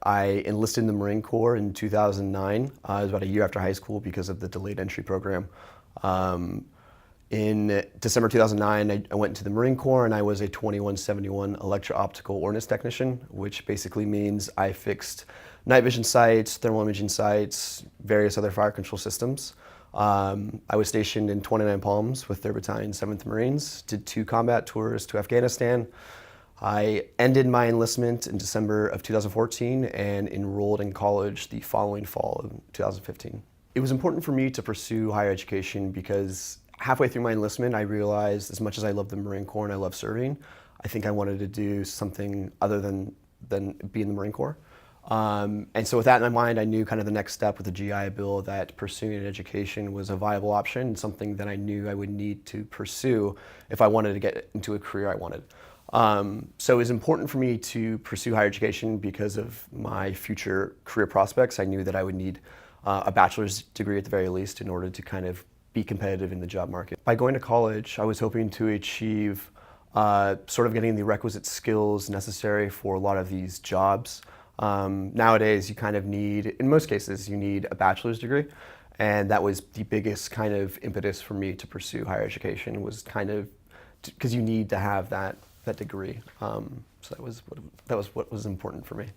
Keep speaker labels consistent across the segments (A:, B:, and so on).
A: I enlisted in the Marine Corps in 2009. It was about a year after high school because of the delayed entry program. In December 2009, I went into the Marine Corps and I was a 2171 electro-optical ordnance technician, which basically means I fixed night vision sights, thermal imaging sights, various other fire control systems. I was stationed in 29 Palms with 3rd Battalion, 7th Marines, did 2 combat tours to Afghanistan. I ended my enlistment in December of 2014 and enrolled in college the following fall of 2015. It was important for me to pursue higher education because halfway through my enlistment, I realized as much as I love the Marine Corps and I love serving, I think I wanted to do something other than be in the Marine Corps. And so with that in my mind, I knew kind of the next step with the GI Bill that pursuing an education was a viable option and something that I knew I would need to pursue if I wanted to get into a career I wanted. So it was important for me to pursue higher education because of my future career prospects. I knew that I would need a bachelor's degree at the very least in order to kind of be competitive in the job market. By going to college, I was hoping to achieve sort of getting the requisite skills necessary for a lot of these jobs. Nowadays, you kind of need, in most cases, you need a bachelor's degree. And that was the biggest kind of impetus for me to pursue higher education, was kind of, because you need to have that degree. So that was what was important for me.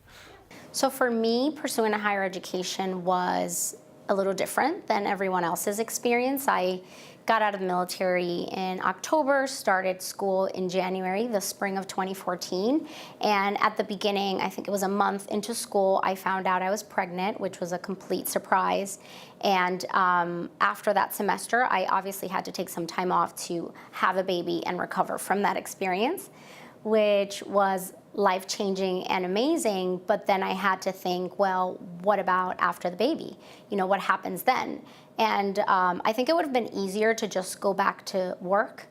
B: So for me, pursuing a higher education was a little different than everyone else's experience. I got out of the military in October, started school in January, the spring of 2014. And at the beginning, I think it was a month into school, I found out I was pregnant, which was a complete surprise. And after that semester, I obviously had to take some time off to have a baby and recover from that experience, which was life-changing and amazing, but then I had to think, well, what about after the baby? You know, what happens then? And I think it would have been easier to just go back to work,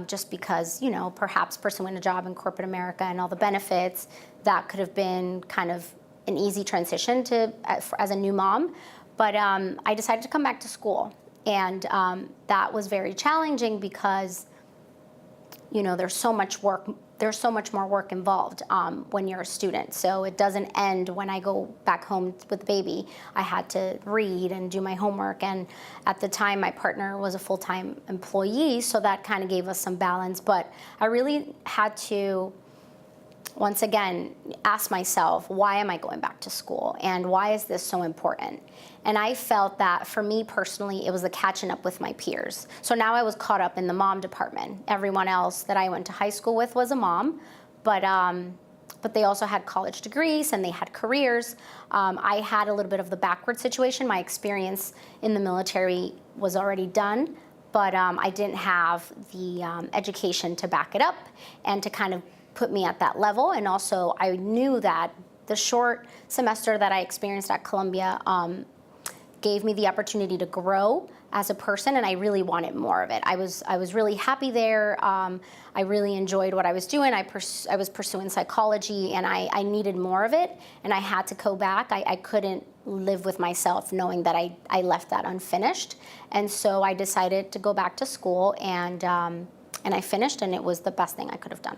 B: just because, you know, perhaps pursuing a job in corporate America and all the benefits, that could have been kind of an easy transition to as a new mom. But I decided to come back to school, and that was very challenging because, you know, there's so much more work involved when you're a student. So it doesn't end when I go back home with the baby. I had to read and do my homework. And at the time, my partner was a full-time employee, so that kind of gave us some balance. But I really had to, once again, ask myself, why am I going back to school? And why is this so important? And I felt that for me personally, it was the catching up with my peers. So now I was caught up in the mom department. Everyone else that I went to high school with was a mom, but they also had college degrees and they had careers. I had a little bit of the backward situation. My experience in the military was already done, but I didn't have the education to back it up and to kind of put me at that level. And also I knew that the short semester that I experienced at Columbia gave me the opportunity to grow as a person, and I really wanted more of it. I was really happy there. I really enjoyed what I was doing. I was pursuing psychology, and I needed more of it, and I had to go back. I couldn't live with myself knowing that I left that unfinished, and so I decided to go back to school, and I finished, and it was the best thing I could have done.